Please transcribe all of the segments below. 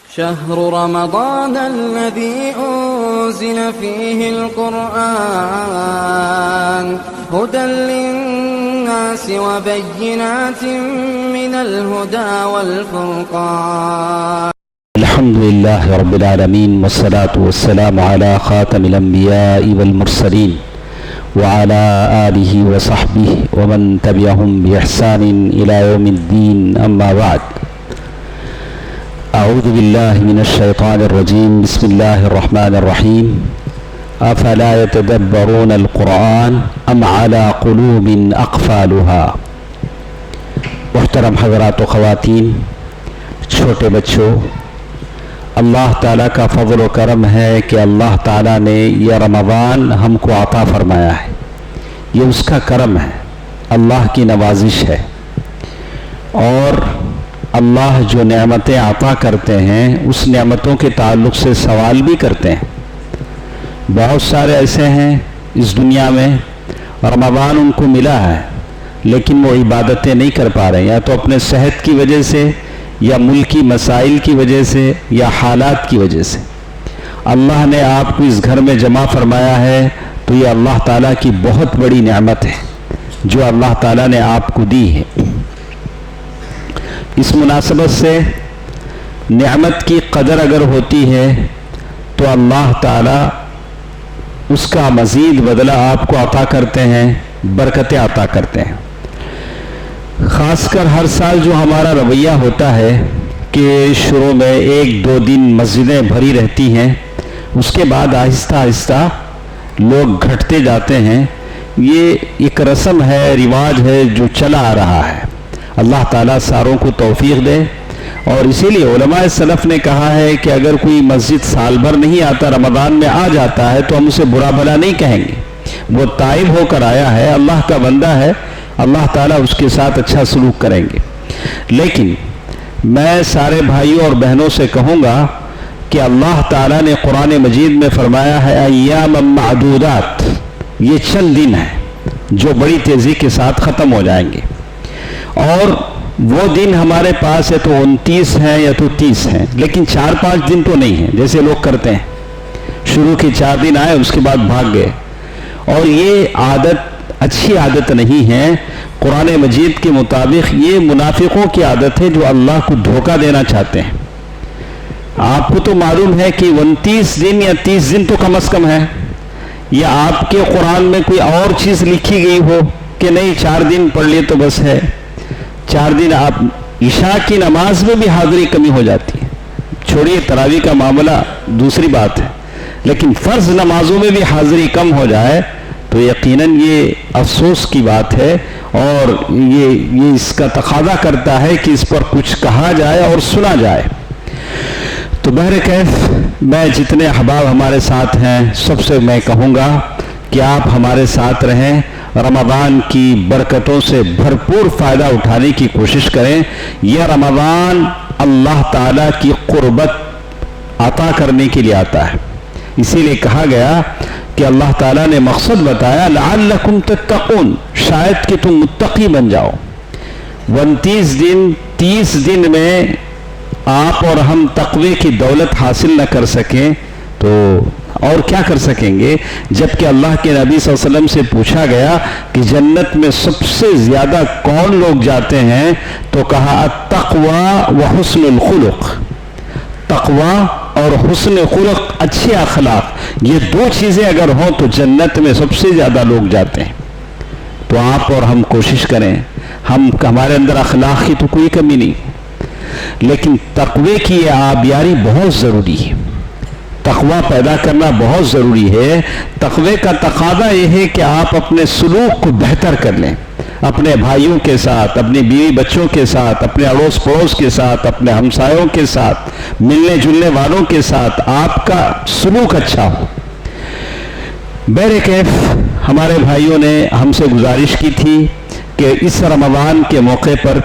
شهر رمضان الذي أنزل فيه القرآن هدى للناس وبينات من الهدى والفرقان. الحمد لله رب العالمين والصلاة والسلام على خاتم الأنبياء والمرسلين وعلى آله وصحبه ومن تبعهم بإحسان إلى يوم الدين. أما بعد، أعوذ بالله من الشيطان الرجيم. بسم الله الرحمن الرحيم. أفلا يتدبرون القرآن أم على قلوب أقفالها. محترم حضرات و خواتین، چھوٹے بچوں، اللہ تعالیٰ کا فضل و کرم ہے کہ اللہ تعالیٰ نے یہ رمضان ہم کو عطا فرمایا ہے. یہ اس کا کرم ہے، اللہ کی نوازش ہے. اور اللہ جو نعمتیں عطا کرتے ہیں اس نعمتوں کے تعلق سے سوال بھی کرتے ہیں. بہت سارے ایسے ہیں اس دنیا میں رمضان ان کو ملا ہے لیکن وہ عبادتیں نہیں کر پا رہے، یا تو اپنے صحت کی وجہ سے، یا ملکی مسائل کی وجہ سے، یا حالات کی وجہ سے. اللہ نے آپ کو اس گھر میں جمع فرمایا ہے تو یہ اللہ تعالیٰ کی بہت بڑی نعمت ہے جو اللہ تعالیٰ نے آپ کو دی ہے. اس مناسبت سے نعمت کی قدر اگر ہوتی ہے تو اللہ تعالیٰ اس کا مزید بدلہ آپ کو عطا کرتے ہیں، برکتیں عطا کرتے ہیں. خاص کر ہر سال جو ہمارا رویہ ہوتا ہے کہ شروع میں 1-2 دن مسجدیں بھری رہتی ہیں، اس کے بعد آہستہ آہستہ لوگ گھٹتے جاتے ہیں. یہ ایک رسم ہے، رواج ہے جو چلا آ رہا ہے. اللہ تعالیٰ ساروں کو توفیق دے. اور اسی لیے علماء سلف نے کہا ہے کہ اگر کوئی مسجد سال بھر نہیں آتا، رمضان میں آ جاتا ہے تو ہم اسے برا بھلا نہیں کہیں گے. وہ تائب ہو کر آیا ہے، اللہ کا بندہ ہے، اللہ تعالیٰ اس کے ساتھ اچھا سلوک کریں گے. لیکن میں سارے بھائیوں اور بہنوں سے کہوں گا کہ اللہ تعالیٰ نے قرآن مجید میں فرمایا ہے ایام معدودات، یہ چند دن ہیں جو بڑی تیزی کے ساتھ ختم ہو جائیں گے. اور وہ دن ہمارے پاس ہے تو 29 ہیں یا تو 30 ہیں، لیکن 4-5 دن تو نہیں ہیں جیسے لوگ کرتے ہیں. شروع کے 4 دن آئے اس کے بعد بھاگ گئے. اور یہ عادت اچھی عادت نہیں ہے. قرآن مجید کے مطابق یہ منافقوں کی عادت ہے جو اللہ کو دھوکہ دینا چاہتے ہیں. آپ کو تو معلوم ہے کہ 29 دن یا 30 دن تو کم از کم ہے، یا آپ کے قرآن میں کوئی اور چیز لکھی گئی ہو کہ نہیں 4 دن پڑھ لیے تو بس ہے. 4 دن آپ عشاء کی نماز میں بھی حاضری کمی ہو جاتی ہے. چھوڑیے تراویح کا معاملہ دوسری بات ہے، لیکن فرض نمازوں میں بھی حاضری کم ہو جائے تو یقیناً یہ افسوس کی بات ہے. اور یہ اس کا تقاضا کرتا ہے کہ اس پر کچھ کہا جائے اور سنا جائے. تو بہرکیف میں جتنے احباب ہمارے ساتھ ہیں سب سے میں کہوں گا کہ آپ ہمارے ساتھ رہیں، رمضان کی برکتوں سے بھرپور فائدہ اٹھانے کی کوشش کریں. یہ رمضان اللہ تعالیٰ کی قربت عطا کرنے کے لیے آتا ہے. اسی لیے کہا گیا کہ اللہ تعالیٰ نے مقصد بتایا لعلکم تتقون، شاید کہ تم متقی بن جاؤ. 29 دن 30 دن میں آپ اور ہم تقوی کی دولت حاصل نہ کر سکیں تو اور کیا کر سکیں گے؟ جبکہ اللہ کے نبی صلی اللہ علیہ وسلم سے پوچھا گیا کہ جنت میں سب سے زیادہ کون لوگ جاتے ہیں تو کہا التقوی وحسن الخلق. تقوی اور حسن خلق، اچھے اخلاق، یہ 2 چیزیں اگر ہوں تو جنت میں سب سے زیادہ لوگ جاتے ہیں. تو آپ اور ہم کوشش کریں، ہمارے اندر اخلاق کی تو کوئی کمی نہیں، لیکن تقوی کی یہ آبیاری بہت ضروری ہے. تقوی پیدا کرنا بہت ضروری ہے. تقوی کا تقاضا یہ ہے کہ آپ اپنے سلوک کو بہتر کر لیں، اپنے بھائیوں کے ساتھ، اپنی بیوی بچوں کے ساتھ، اپنے اڑوس پڑوس کے ساتھ، اپنے ہمسایوں کے ساتھ، ملنے جلنے والوں کے ساتھ آپ کا سلوک اچھا ہو. بہرکیف ہمارے بھائیوں نے ہم سے گزارش کی تھی کہ اس رمضان کے موقع پر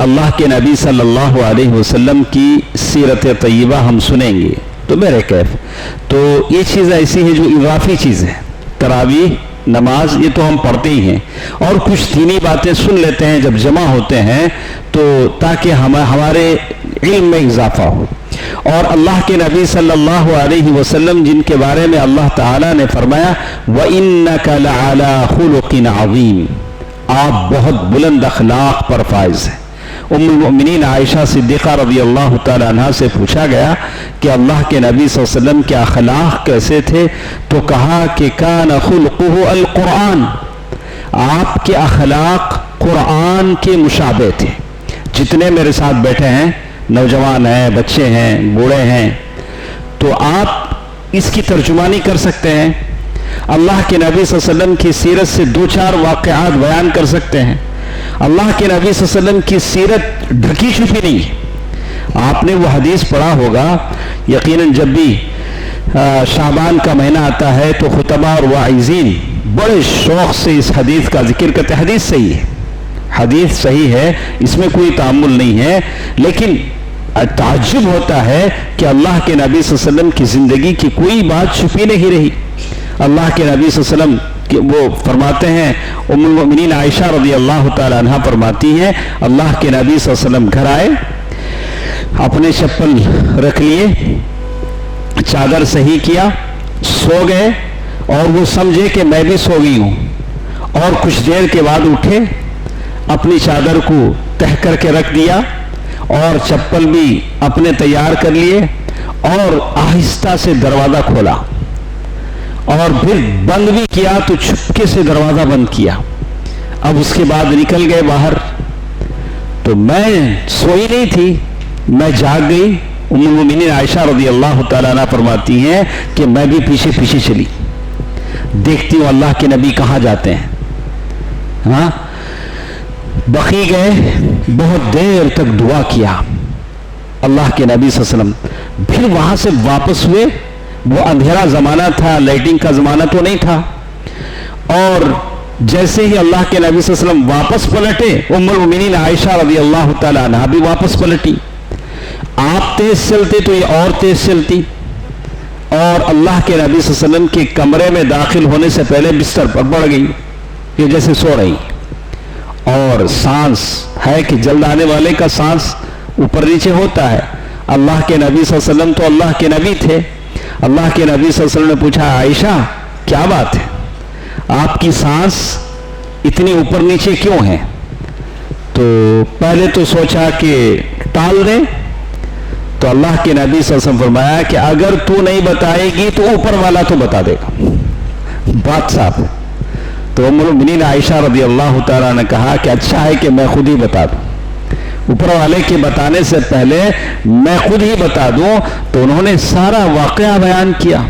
اللہ کے نبی صلی اللہ علیہ وسلم کی سیرت طیبہ ہم سنیں گے. تو بہرکیف تو یہ چیز ایسی ہے جو اضافی چیز ہے. تراویح نماز یہ تو ہم پڑھتے ہی ہیں، اور کچھ دینی باتیں سن لیتے ہیں جب جمع ہوتے ہیں تو تاکہ ہمارے علم میں اضافہ ہو. اور اللہ کے نبی صلی اللہ علیہ وسلم جن کے بارے میں اللہ تعالیٰ نے فرمایا وَإِنَّكَ لَعَلَىٰ خُلُقٍ عَظِيمٍ، آپ بہت بلند اخلاق پر فائز ہیں۔ ام المؤمنین عائشہ صدیقہ رضی اللہ تعالی عنہ سے پوچھا گیا کہ اللہ کے نبی صلی اللہ علیہ وسلم کے اخلاق کیسے تھے، تو کہا کہ کان خلقہ القرآن، آپ کے اخلاق قرآن کے مشابہ تھے۔ جتنے میرے ساتھ بیٹھے ہیں، نوجوان ہیں، بچے ہیں، بوڑھے ہیں، تو آپ اس کی ترجمانی کر سکتے ہیں، اللہ کے نبی صلی اللہ علیہ وسلم کی سیرت سے 2-4 واقعات بیان کر سکتے ہیں۔ اللہ کے نبی صلی اللہ علیہ وسلم کی سیرت ڈھکی چھپی نہیں ہے۔ آپ نے وہ حدیث پڑھا ہوگا، یقیناً جب بھی شعبان کا مہینہ آتا ہے تو خطبہ اور واعظین بڑے شوق سے اس حدیث کا ذکر کرتے ہیں۔ حدیث صحیح ہے، حدیث صحیح ہے، اس میں کوئی تعامل نہیں ہے، لیکن تعجب ہوتا ہے کہ اللہ کے نبی صلی اللہ علیہ وسلم کی زندگی کی کوئی بات چھپی نہیں رہی۔ اللہ کے نبی صلی اللہ علیہ وسلم وہ فرماتے ہیں، ام المؤمنین عائشہ رضی اللہ تعالی عنہ فرماتی ہیں، اللہ کے نبی صلی اللہ علیہ وسلم گھر آئے، اپنے چپل رکھ لیے، چادر صحیح کیا، سو گئے، اور وہ سمجھے کہ میں بھی سو گئی ہوں، اور کچھ دیر کے بعد اٹھے، اپنی چادر کو تہ کر کے رکھ دیا، اور چپل بھی اپنے تیار کر لیے، اور آہستہ سے دروازہ کھولا، اور پھر بند بھی کیا تو چھپکے سے دروازہ بند کیا۔ اب اس کے بعد نکل گئے باہر، تو میں سوئی نہیں تھی، میں جاگ گئی۔ ام المؤمنین عائشہ رضی اللہ تعالیٰ عنہ فرماتی ہیں کہ میں بھی پیچھے پیچھے چلی، دیکھتی ہوں اللہ کے نبی کہاں جاتے ہیں۔ ہاں، بقی گئے، بہت دیر تک دعا کیا اللہ کے نبی صلی اللہ علیہ وسلم، پھر وہاں سے واپس ہوئے۔ وہ اندھیرا زمانہ تھا، لائٹنگ کا زمانہ تو نہیں تھا، اور جیسے ہی اللہ کے نبی صلی اللہ علیہ وسلم واپس پلٹے، ام المؤمنین عائشہ رضی اللہ تعالی عنہا بھی واپس پلٹی۔ آپ تیز چلتے تو یہ اور تیز چلتی، اور اللہ کے نبی صلی اللہ علیہ وسلم کے کمرے میں داخل ہونے سے پہلے بستر پر بڑھ گئی، یہ جیسے سو رہی، اور سانس ہے کہ جلد آنے والے کا سانس اوپر نیچے ہوتا ہے۔ اللہ کے نبی صلی اللہ علیہ وسلم تو اللہ کے نبی تھے۔ اللہ کے نبی صلی اللہ علیہ وسلم نے پوچھا، عائشہ کیا بات ہے، آپ کی سانس اتنی اوپر نیچے کیوں ہے؟ تو پہلے تو سوچا کہ ٹال دیں، تو اللہ کے نبی صلی اللہ علیہ وسلم فرمایا کہ اگر تو نہیں بتائے گی تو اوپر والا تو بتا دے گا، بات صاف ہے۔ تو ام المؤمنین عائشہ رضی اللہ تعالیٰ نے کہا کہ اچھا ہے کہ میں خود ہی بتا دوں، اوپر والے کے بتانے سے پہلے میں خود ہی بتا دوں۔ تو انہوں نے سارا واقعہ بیان کیا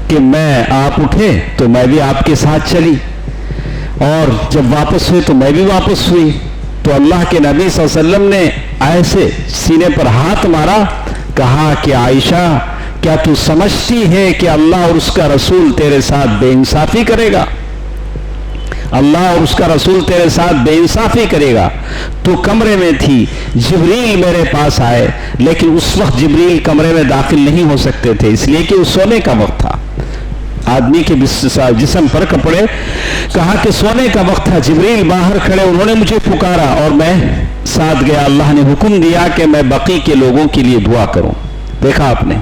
کہ آپ اٹھے تو میں بھی آپ کے ساتھ چلی، اور جب واپس ہوئے تو میں بھی واپس ہوئی۔ تو اللہ کے نبی صلی اللہ علیہ وسلم نے ایسے سینے پر ہاتھ مارا، کہا کہ عائشہ کیا تو سمجھتی ہے کہ اللہ اور اس کا رسول تیرے ساتھ بے انصافی کرے گا؟ اللہ اور اس کا رسول تیرے ساتھ بے انصافی کرے گا۔ تو کمرے میں تھی، جبریل میرے پاس آئے، لیکن اس وقت جبریل کمرے میں داخل نہیں ہو سکتے تھے، اس لیے کہ وہ سونے کا وقت تھا، آدمی کے جسم پر کپڑے، کہا کہ سونے کا وقت تھا، جبریل باہر کھڑے، انہوں نے مجھے پکارا اور میں ساتھ گیا۔ اللہ نے حکم دیا کہ میں بقی کے لوگوں کے لیے دعا کروں۔ دیکھا آپ نے،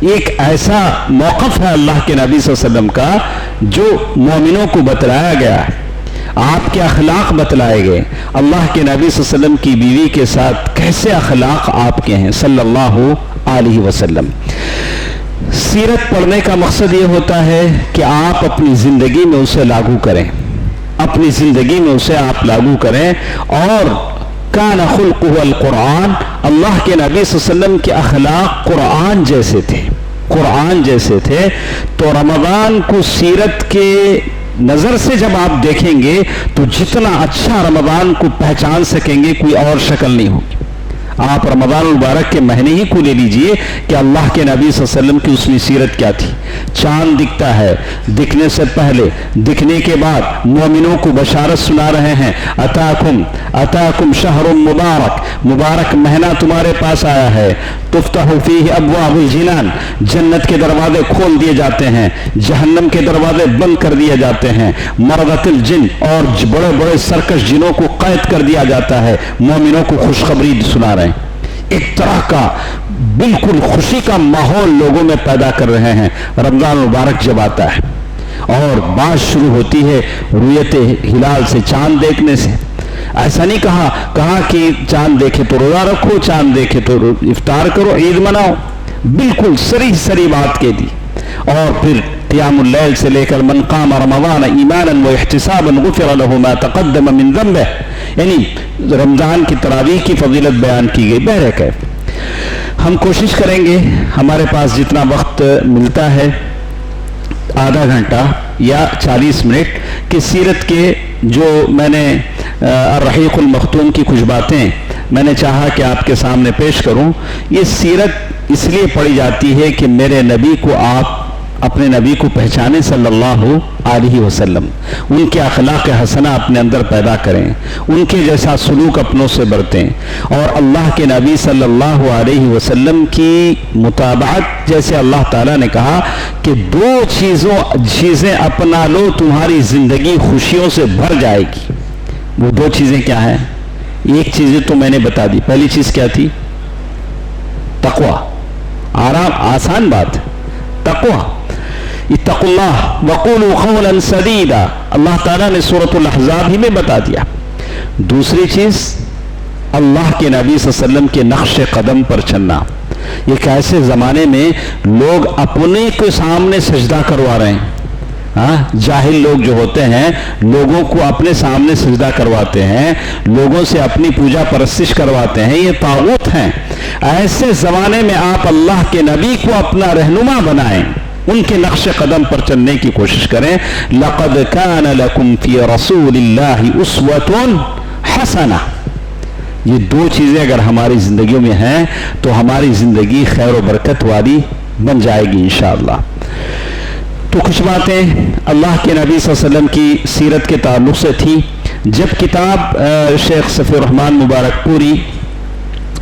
ایک ایسا موقف ہے اللہ کے نبی صلی اللہ علیہ وسلم کا جو مومنوں کو بتلایا گیا ہے، آپ کے اخلاق بتلائے گئے۔ اللہ کے نبی صلی اللہ علیہ وسلم کی بیوی کے ساتھ کیسے اخلاق آپ کے ہیں صلی اللہ علیہ وسلم۔ سیرت پڑھنے کا مقصد یہ ہوتا ہے کہ آپ اپنی زندگی میں اسے لاگو کریں، اپنی زندگی میں اسے آپ لاگو کریں۔ اور کان خلقہ القرآن، اللہ کے نبی صلی اللہ علیہ وسلم کے اخلاق قرآن جیسے تھے، قرآن جیسے تھے۔ تو رمضان کو سیرت کے نظر سے جب آپ دیکھیں گے تو جتنا اچھا رمضان کو پہچان سکیں گے، کوئی اور شکل نہیں ہوگی۔ آپ رمضان المبارک کے مہینے ہی کو لے لیجئے کہ اللہ کے نبی صلی اللہ علیہ وسلم کی اس میں سیرت کیا تھی۔ چاند دکھتا ہے، دکھنے سے پہلے، دکھنے کے بعد مومنوں کو بشارت سنا رہے ہیں، اتاکم شہر مبارک، مبارک مہینہ تمہارے پاس آیا ہے، تفتح فیہ ابواب الجنان، جنت کے دروازے کھول دیے جاتے ہیں، جہنم کے دروازے بند کر دیے جاتے ہیں، مرضت الجن، اور بڑے بڑے سرکش جنوں کو قید کر دیا جاتا ہے۔ مومنوں کو خوشخبری سنا رہے ہیں۔ ایک طرح کا بالکل خوشی کا ماحول لوگوں میں پیدا کر رہے ہیں رمضان مبارک جب آتا ہے. اور بات شروع ہوتی ہے رؤیت ہلال سے، چاند دیکھنے سے. ایسا نہیں کہا کہ چاند دیکھے تو روزہ رکھو، چاند دیکھے تو افطار کرو، عید مناؤ. بالکل سری بات کہہ دی. اور پھر قیام اللیل سے لے کر من قام رمضان ایمانا واحتسابا غفر له ما تقدم من ذنبه، یعنی رمضان کی تراویح کی فضیلت بیان کی گئی. بہرکیف ہم کوشش کریں گے ہمارے پاس جتنا وقت ملتا ہے، آدھا گھنٹہ یا 40 منٹ، کہ سیرت کے جو میں نے الرحیق المختوم کی کچھ باتیں میں نے چاہا کہ آپ کے سامنے پیش کروں. یہ سیرت اس لیے پڑھی جاتی ہے کہ میرے نبی کو آپ اپنے نبی کو پہچانیں صلی اللہ علیہ وسلم، ان کے اخلاق حسنہ اپنے اندر پیدا کریں، ان کے جیسا سلوک اپنوں سے برتیں، اور اللہ کے نبی صلی اللہ علیہ وسلم کی مطابعت. جیسے اللہ تعالیٰ نے کہا کہ 2 چیزیں اپنا لو تمہاری زندگی خوشیوں سے بھر جائے گی. وہ 2 چیزیں کیا ہیں؟ ایک چیز تو میں نے بتا دی. پہلی چیز کیا تھی؟ تقوی. آسان بات، تقوی. اتقوا اللہ وقولوا قولا سدیدا، اللہ تعالیٰ نے سورۃ الاحزاب ہی میں بتا دیا. دوسری چیز اللہ کے نبی صلی اللہ علیہ وسلم کے نقش قدم پر چلنا. ایک ایسے زمانے میں لوگ اپنے کے سامنے سجدہ کروا رہے ہیں. جاہل لوگ جو ہوتے ہیں لوگوں کو اپنے سامنے سجدہ کرواتے ہیں، لوگوں سے اپنی پوجا پرستش کرواتے ہیں، یہ طاغوت ہیں. ایسے زمانے میں آپ اللہ کے نبی کو اپنا رہنما بنائیں، ان کے نقش قدم پر چلنے کی کوشش کریں. لقد كان لكم في رسول الله اسوة حسنہ. یہ 2 چیزیں اگر ہماری زندگیوں میں ہیں تو ہماری زندگی خیر و برکت والی بن جائے گی انشاءاللہ. تو کچھ باتیں اللہ کے نبی صلی اللہ علیہ وسلم کی سیرت کے تعلق سے تھی. جب کتاب شیخ صفی الرحمن مبارک پوری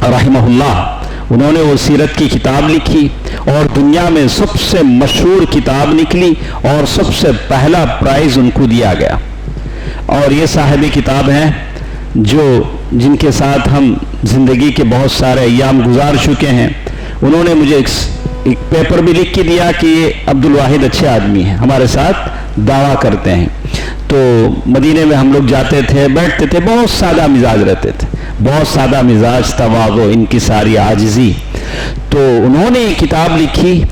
رحمہ اللہ انہوں نے وہ سیرت کی کتاب لکھی اور دنیا میں سب سے مشہور کتاب نکلی اور سب سے پہلا پرائز ان کو دیا گیا. اور یہ صاحب کتاب ہیں جن کے ساتھ ہم زندگی کے بہت سارے ایام گزار چکے ہیں. انہوں نے مجھے ایک پیپر بھی لکھ کے دیا کہ یہ عبد الواحد اچھے آدمی ہیں، ہمارے ساتھ دعویٰ کرتے ہیں. تو مدینے میں ہم لوگ جاتے تھے، بیٹھتے تھے، بہت سادہ مزاج رہتے تھے، بہت سادہ مزاج، تواضع، انکساری، عاجزی. تو انہوں نے یہ کتاب لکھی.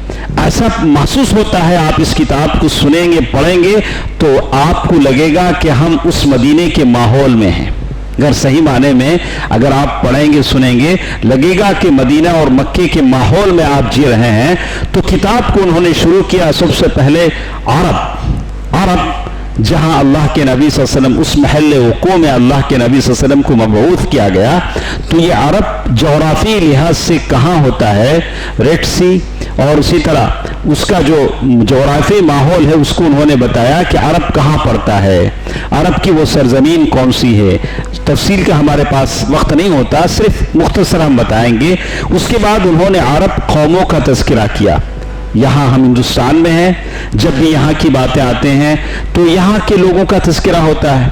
ایسا محسوس ہوتا ہے آپ اس کتاب کو سنیں گے، پڑھیں گے تو آپ کو لگے گا کہ ہم اس مدینے کے ماحول میں ہیں. اگر صحیح معنی میں اگر آپ پڑھیں گے سنیں گے لگے گا کہ مدینہ اور مکے کے ماحول میں آپ جی رہے ہیں. تو کتاب کو انہوں نے شروع کیا سب سے پہلے عرب جہاں اللہ کے نبی صلی اللہ علیہ وسلم اس محل وقوع میں اللہ کے نبی صلی اللہ علیہ وسلم کو مبعوث کیا گیا. تو یہ عرب جغرافی لحاظ سے کہاں ہوتا ہے؟ ریڈ سی. اور اسی طرح اس کا جو جغرافی ماحول ہے اس کو انہوں نے بتایا کہ عرب کہاں پڑتا ہے، عرب کی وہ سرزمین کون سی ہے. تفصیل کا ہمارے پاس وقت نہیں ہوتا، صرف مختصر ہم بتائیں گے. اس کے بعد انہوں نے عرب قوموں کا تذکرہ کیا. یہاں ہم ہندوستان میں ہیں، جب بھی یہاں کی باتیں آتے ہیں تو یہاں کے لوگوں کا تذکرہ ہوتا ہے.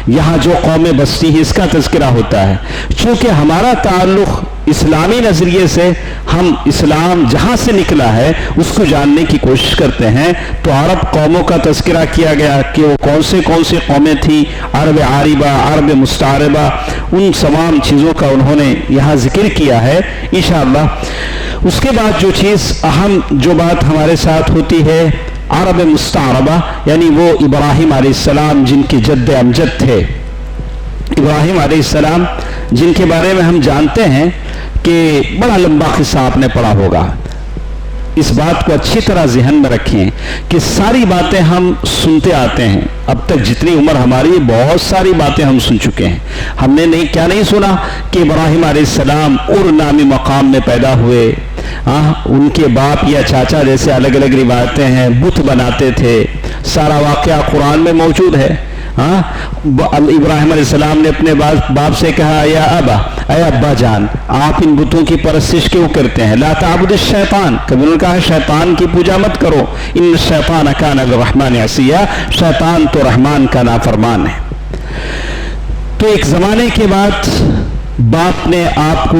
یہاں جو قومیں بستی ہیں اس کا تذکرہ ہوتا ہے. چونکہ ہمارا تعلق اسلامی نظریے سے، ہم اسلام جہاں سے نکلا ہے اس کو جاننے کی کوشش کرتے ہیں. تو عرب قوموں کا تذکرہ کیا گیا کہ وہ کون سی قومیں تھیں، عرب عاربہ، عرب مستعربہ، ان تمام چیزوں کا انہوں نے یہاں ذکر کیا ہے انشاءاللہ. اس کے بعد جو چیز اہم جو بات ہمارے ساتھ ہوتی ہے عرب مستعربہ، یعنی وہ ابراہیم علیہ السلام جن کے جد امجد تھے. ابراہیم علیہ السلام جن کے بارے میں ہم جانتے ہیں کہ بڑا لمبا قصہ آپ نے پڑھا ہوگا. اس بات کو اچھی طرح ذہن میں رکھیں کہ ساری باتیں ہم سنتے آتے ہیں. اب تک جتنی عمر ہماری بہت ساری باتیں ہم سن چکے ہیں. ہم نے نہیں سنا کہ ابراہیم علیہ السلام اور نامی مقام میں پیدا ہوئے. ان کے باپ یا چاچا جیسے الگ الگ روایتیں ہیں، بت بناتے تھے. سارا واقعہ قرآن میں موجود ہے. ابراہیم علیہ السلام نے اپنے باپ سے کہا یا اے ابا جان، آپ ان بتوں کی پرستش کیوں کرتے ہیں؟ لا تعبد الشیطان، کبھی انہوں نے کہا شیطان کی پوجا مت کرو. ان الشیطان کان للرحمن عصیا، شیطان تو رحمان کا نافرمان ہے. تو ایک زمانے کے بعد باپ نے آپ کو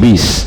20।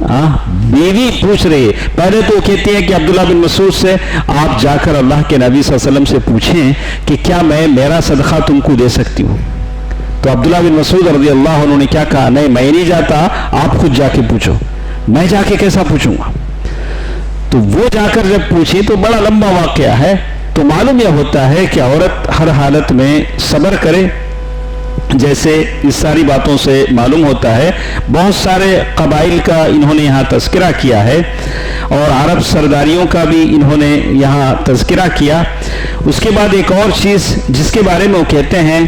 بیوی پوچھ رہی ہے. پہلے تو وہ کہتی ہے کہ عبداللہ بن مسعود سے آپ جا کر اللہ کے نبی صلی اللہ علیہ وسلم سے پوچھیں کہ کیا میں میرا صدقہ تم کو دے سکتی ہوں. تو عبداللہ بن مسعود رضی اللہ عنہ نے کیا کہا, نہیں میں نہیں جاتا, آپ خود جا کے پوچھو. میں جا کے کیسا پوچھوں گا. تو وہ جا کر جب پوچھی تو بڑا لمبا واقعہ ہے. تو معلوم یہ ہوتا ہے کہ عورت ہر حالت میں صبر کرے. جیسے اس ساری باتوں سے معلوم ہوتا ہے, بہت سارے قبائل کا انہوں نے یہاں تذکرہ کیا ہے اور عرب سرداریوں کا بھی انہوں نے یہاں تذکرہ کیا. اس کے بعد ایک اور چیز جس کے بارے میں وہ کہتے ہیں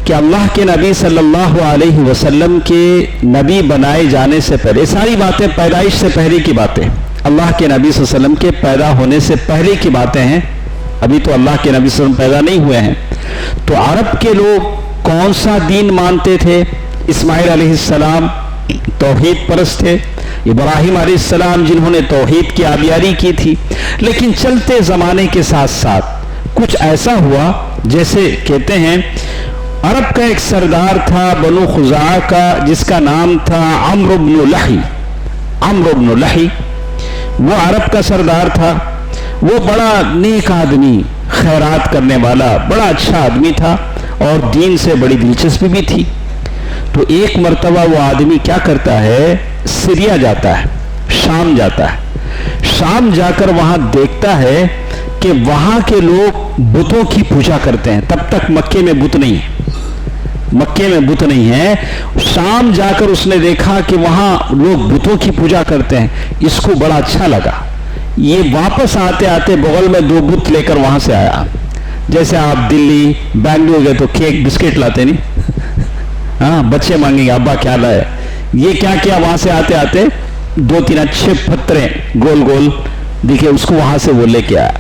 کہ اللہ کے نبی صلی اللہ علیہ وسلم کے نبی بنائے جانے سے پہلے, ساری باتیں پیدائش سے پہلے کی باتیں, اللہ کے نبی صلی اللہ علیہ وسلم کے پیدا ہونے سے پہلے کی باتیں ہیں. ابھی تو اللہ کے نبی صلی اللہ علیہ وسلم پیدا نہیں ہوئے ہیں. تو عرب کے لوگ کون سا دین مانتے تھے؟ اسماعیل علیہ السلام توحید پرست تھے, ابراہیم علیہ السلام جنہوں نے توحید کی آبیاری کی تھی. لیکن چلتے زمانے کے ساتھ ساتھ کچھ ایسا ہوا, جیسے کہتے ہیں عرب کا ایک سردار تھا بنو خزاعہ کا جس کا نام تھا عمرو بن لحی. عمرو بن لحی وہ عرب کا سردار تھا. وہ بڑا نیک آدمی, خیرات کرنے والا بڑا اچھا آدمی تھا اور دین سے بڑی دلچسپی بھی تھی. تو ایک مرتبہ وہ آدمی کیا کرتا ہے, سیریا جاتا ہے, شام جاتا ہے. شام جا کر وہاں دیکھتا ہے کہ وہاں کے لوگ بتوں کی پوجا کرتے ہیں. تب تک مکے میں بت نہیں ہے, مکے میں بت نہیں ہے. شام جا کر اس نے دیکھا کہ وہاں لوگ بتوں کی پوجا کرتے ہیں. اس کو بڑا اچھا لگا. یہ واپس آتے آتے بغل میں 2 بت لے کر وہاں سے آیا. جیسے آپ دلی بنگلور گئے تو کیک بسکٹ لاتے نہیں, ہاں بچے مانگیں گے ابا کیا لائے. یہ کیا کیا, وہاں سے آتے آتے 2-3 اچھے پتھریں گول گول دیکھے, اس کو وہاں سے وہ لے کے آیا.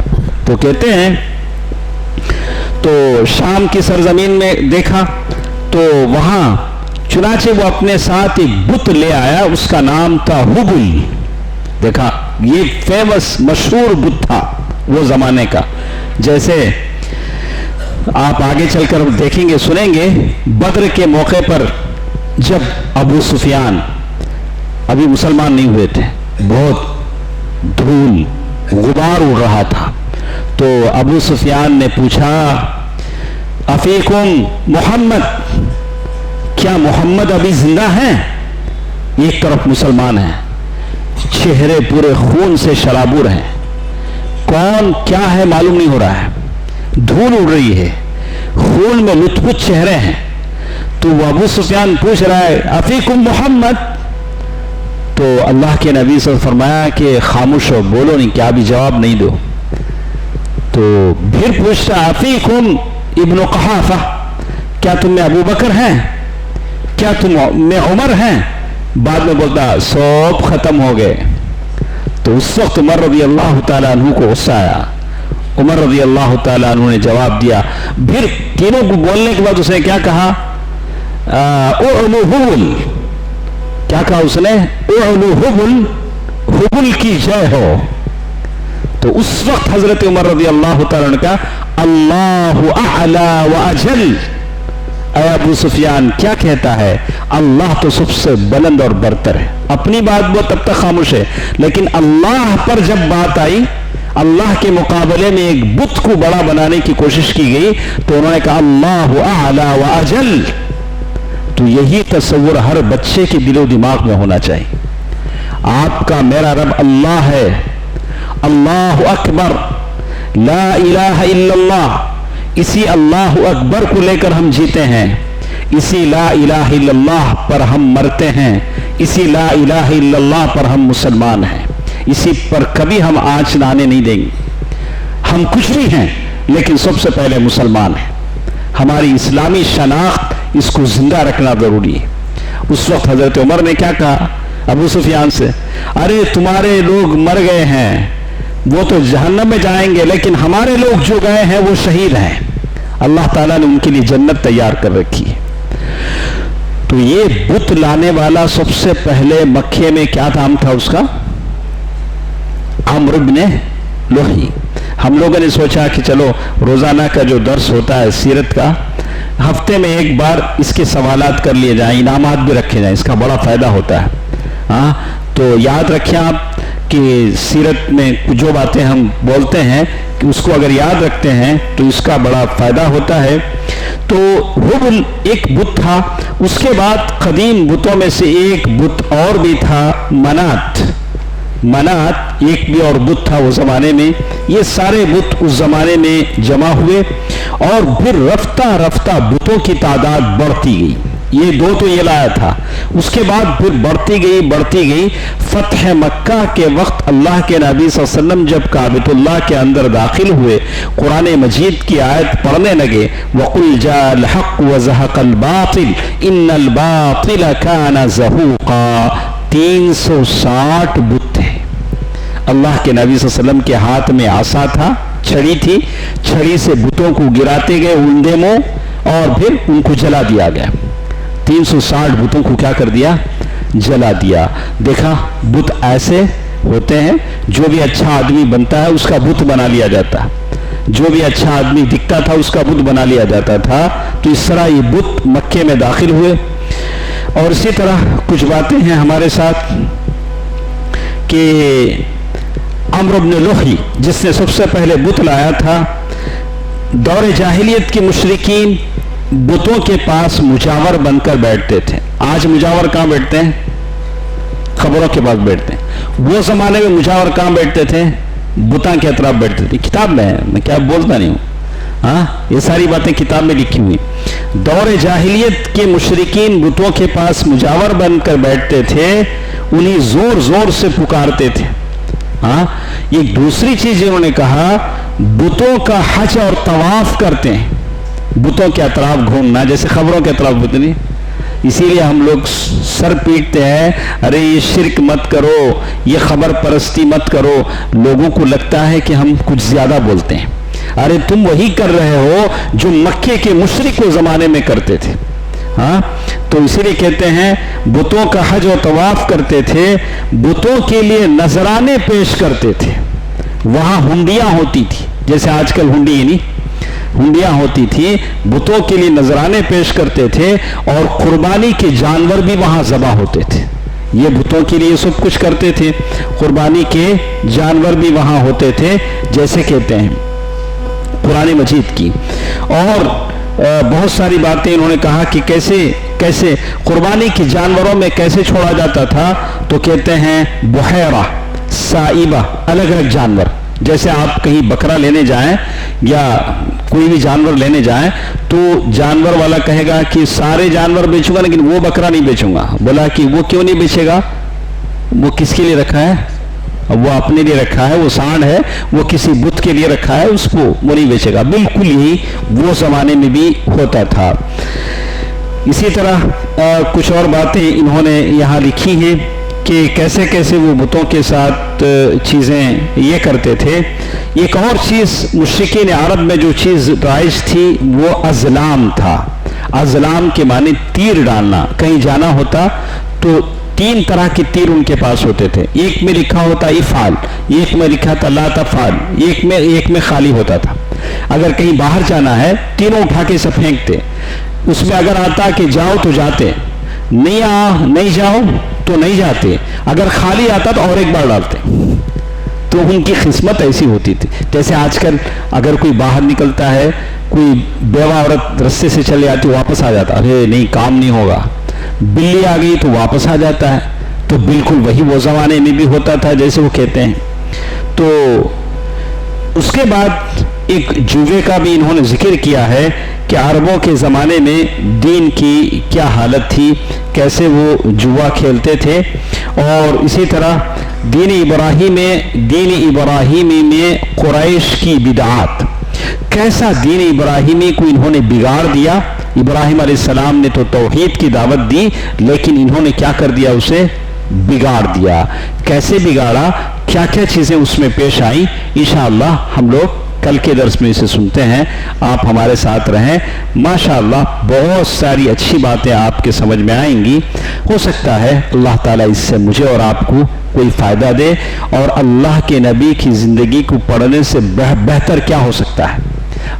تو کہتے ہیں تو شام کی سرزمین میں دیکھا تو وہاں چنانچہ وہ اپنے ساتھ ایک بت لے آیا. اس کا نام تھا حبل. دیکھا یہ فیمس مشہور بت تھا وہ زمانے کا. جیسے آپ آگے چل کر دیکھیں گے سنیں گے, بدر کے موقع پر جب ابو سفیان ابھی مسلمان نہیں ہوئے تھے, بہت دھول غبار اڑ رہا تھا, تو ابو سفیان نے پوچھا افیکم محمد, کیا محمد ابھی زندہ ہیں؟ ایک طرف مسلمان ہیں, چہرے پورے خون سے شرابور ہیں, کون کیا ہے معلوم نہیں ہو رہا ہے, دھول اڑ رہی ہے, خون میں لت پت چہرے ہیں. تو وہ ابو سفیان پوچھ رہا ہے افیکم محمد. تو اللہ کے نبی صلی اللہ علیہ وسلم فرمایا کہ خاموش ہو, بولو نہیں, کیا بھی جواب نہیں دو. تو پھر پوچھتا افیکم ابن قحافہ, کیا تم میں ابو بکر ہیں, کیا تم میں عمر ہیں؟ بعد میں بولتا سب ختم ہو گئے. تو اس وقت عمر رضی اللہ تعالیٰ عنہ کو غصہ آیا. عمر رضی اللہ تعالیٰ عنہ نے جواب دیا. پھر تینوں کو بولنے کے بعد اس نے کیا کہا, اعلو حبل. کیا کہا اس نے, اعلو حبل, حبل کی جے ہو. تو اس وقت حضرت عمر رضی اللہ تعالیٰ عنہ کا اللہ اعلی و اجل. اے ابو سفیان کیا کہتا ہے, اللہ تو سب سے بلند اور برتر ہے. اپنی بات وہ تب تک خاموش ہے, لیکن اللہ پر جب بات آئی, اللہ کے مقابلے میں ایک بت کو بڑا بنانے کی کوشش کی گئی, تو انہوں نے کہا اللہ اعلی و اجل. تو یہی تصور ہر بچے کے دل و دماغ میں ہونا چاہیے. آپ کا میرا رب اللہ ہے, اللہ اکبر, لا الہ الا اللہ. اسی اللہ اکبر کو لے کر ہم جیتے ہیں, اسی لا الہ الا اللہ پر ہم مرتے ہیں, اسی لا الہ الا اللہ پر ہم مسلمان ہیں, اسی پر کبھی ہم آنچ نہ آنے نہیں دیں گے. ہم کچھ بھی ہیں لیکن سب سے پہلے مسلمان ہیں. ہماری اسلامی شناخت اس کو زندہ رکھنا ضروری ہے. اس وقت حضرت عمر نے کیا کہا ابو سفیان سے, ارے تمہارے لوگ مر گئے ہیں, وہ تو جہنم میں جائیں گے, لیکن ہمارے لوگ جو گئے ہیں وہ شہید ہیں, اللہ تعالیٰ نے ان کے لیے جنت تیار کر رکھی ہے. تو یہ بت لانے والا سب سے پہلے مکے میں کیا نام تھا اس کا, عمرو بن لحی. ہم لوگوں نے سوچا کہ چلو روزانہ کا جو درس ہوتا ہے سیرت کا, ہفتے میں ایک بار اس کے سوالات کر لیے جائیں, انعامات بھی رکھے جائیں, اس کا بڑا فائدہ ہوتا ہے. ہاں تو یاد رکھیں آپ کہ سیرت میں جو باتیں ہم بولتے ہیں کہ اس کو اگر یاد رکھتے ہیں تو اس کا بڑا فائدہ ہوتا ہے. تو حبل ایک بت تھا. اس کے بعد قدیم بتوں میں سے ایک بت اور بھی تھا، منات. منات ایک بھی اور بت تھا وہ زمانے میں. یہ سارے بت اس زمانے میں جمع ہوئے اور پھر رفتہ رفتہ بتوں کی تعداد بڑھتی گئی. یہ دو تو یہ لایا تھا، اس کے بعد پھر بڑھتی گئی. فتح مکہ کے وقت اللہ کے نبی صلی اللہ علیہ وسلم جب کعبۃ اللہ کے اندر داخل ہوئے، قرآن مجید کی آیت پڑھنے لگے، وَقُلْ جَاءَ الْحَقُّ وَزَهَقَ الْبَاطِلُ إِنَّ الْبَاطِلَ كَانَ زَهُوقًا. 360 بت تھے. اللہ کے نبی صلی اللہ علیہ وسلم کے ہاتھ میں عصا تھا، چھڑی تھی. چھڑی سے بتوں کو گراتے گئے اندھے منہ اور پھر ان کو جلا دیا گیا. 360 بتوں کو کیا کر دیا؟ جلا دیا. دیکھا بت ایسے ہوتے ہیں، جو بھی اچھا آدمی بنتا ہے اس کا بت بنا لیا جاتا ہے. جو بھی اچھا آدمی دکھتا تھا اس کا بت بنا لیا جاتا تھا. تو اس طرح یہ بت مکے میں داخل ہوئے. اور اسی طرح کچھ باتیں ہیں ہمارے ساتھ کہ عمرو بن لوحی جس نے سب سے پہلے بت لایا تھا، دور جاہلیت کے مشرکین بتوں کے پاس مجاور بن کر بیٹھتے تھے. آج مجاور کہاں بیٹھتے ہیں؟ قبروں کے پاس بیٹھتے ہیں. وہ زمانے میں مجاور کہاں بیٹھتے تھے؟ بتوں کے اطراف بیٹھتے تھے. کتاب میں ہے، میں کیا بولتا نہیں ہوں. ہاں، یہ ساری باتیں کتاب میں لکھی ہوئی. دور جاہلیت کے مشرکین بتوں کے پاس مجاور بن کر بیٹھتے تھے، انہیں زور زور سے پکارتے تھے. ہاں، ایک دوسری چیز انہوں نے کہا، بتوں کا حج اور طواف کرتے ہیں. بتوں کے اطراف گھومنا، جیسے خبروں کے اطراف بت نہیں. اسی لیے ہم لوگ سر پیٹتے ہیں، ارے یہ شرک مت کرو، یہ خبر پرستی مت کرو. لوگوں کو لگتا ہے کہ ہم کچھ زیادہ بولتے ہیں. ارے تم وہی کر رہے ہو جو مکے کے مشرک اس زمانے میں کرتے تھے. ہاں، تو اسی لیے کہتے ہیں بتوں کا حج و طواف کرتے تھے. بتوں کے لیے نذرانے پیش کرتے تھے. وہاں ہنڈیاں ہوتی تھی، جیسے آج کل ہنڈی نہیں، ہنڈیاں ہوتی تھی. بتوں کے لیے نذرانے پیش کرتے تھے اور قربانی کے جانور بھی وہاں ذبح ہوتے تھے. یہ بتوں کے لیے سب کچھ کرتے تھے. قربانی کے جانور بھی وہاں ہوتے تھے، جیسے کہتے ہیں قرآن مجید کی. اور بہت ساری باتیں انہوں نے کہا کہ کیسے قربانی کے جانوروں میں کیسے چھوڑا جاتا تھا. تو کہتے ہیں بحیرہ، سائبہ، الگ الگ جانور. جیسے آپ کہیں بکرا لینے جائیں یا کوئی بھی جانور لینے جائیں تو جانور والا کہے گا کہ سارے جانور بیچوں گا لیکن وہ بکرا نہیں بیچوں گا. بولا کہ وہ کیوں نہیں بیچے گا؟ وہ کس کے لیے رکھا ہے؟ وہ اپنے لیے رکھا ہے. وہ سانڈ ہے، وہ کسی بت کے لیے رکھا ہے، اس کو وہ نہیں بیچے گا. بالکل یہی وہ زمانے میں بھی ہوتا تھا. اسی طرح کچھ اور باتیں انہوں نے یہاں لکھی ہیں کہ کیسے کیسے وہ بتوں کے ساتھ چیزیں یہ کرتے تھے. ایک اور چیز مشرکین عرب میں جو چیز رائج تھی وہ ازلام تھا. ازلام کے معنی تیر ڈالنا. کہیں جانا ہوتا تو 3 طرح کے تیر ان کے پاس ہوتے تھے. ایک میں لکھا ہوتا افعال، ایک میں لکھا تھا لا تفعل، ایک میں خالی ہوتا تھا. اگر کہیں باہر جانا ہے تینوں اٹھا کے سے پھینکتے. اس میں اگر آتا کہ جاؤ تو جاتے، نہیں جاؤ تو نہیں جاتے. اگر خالی آتا تو اور ایک بار ڈالتے. تو ان کی قسمت ایسی ہوتی تھی. جیسے آج کل اگر کوئی باہر نکلتا ہے، کوئی بیوہ عورت رستے سے چلے آتی واپس آ جاتا، ارے نہیں کام نہیں ہوگا. بلی آ گئی تو واپس آ جاتا ہے. تو بالکل وہی وہ زمانے میں بھی ہوتا تھا جیسے وہ کہتے ہیں. تو اس کے بعد ایک جوے کا بھی انہوں نے ذکر کیا ہے کہ عربوں کے زمانے میں دین کی کیا حالت تھی، کیسے وہ جوا کھیلتے تھے. اور اسی طرح دین ابراہیمی میں قریش کی بدعات، کیسا دین ابراہیمی کو انہوں نے بگاڑ دیا. ابراہیم علیہ السلام نے تو توحید کی دعوت دی لیکن انہوں نے کیا کر دیا؟ اسے بگاڑ دیا. کیسے بگاڑا، کیا کیا چیزیں اس میں پیش آئیں، انشاءاللہ ہم لوگ کل کے درس میں اسے سنتے ہیں. آپ ہمارے ساتھ رہیں. ماشاءاللہ بہت ساری اچھی باتیں آپ کے سمجھ میں آئیں گی. ہو سکتا ہے اللہ تعالیٰ اس سے مجھے اور آپ کو کوئی فائدہ دے. اور اللہ کے نبی کی زندگی کو پڑھنے سے بہتر کیا ہو سکتا ہے.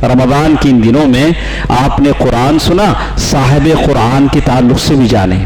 رمضان کے ان دنوں میں آپ نے قرآن سنا، صاحب قرآن کے تعلق سے بھی جانیں.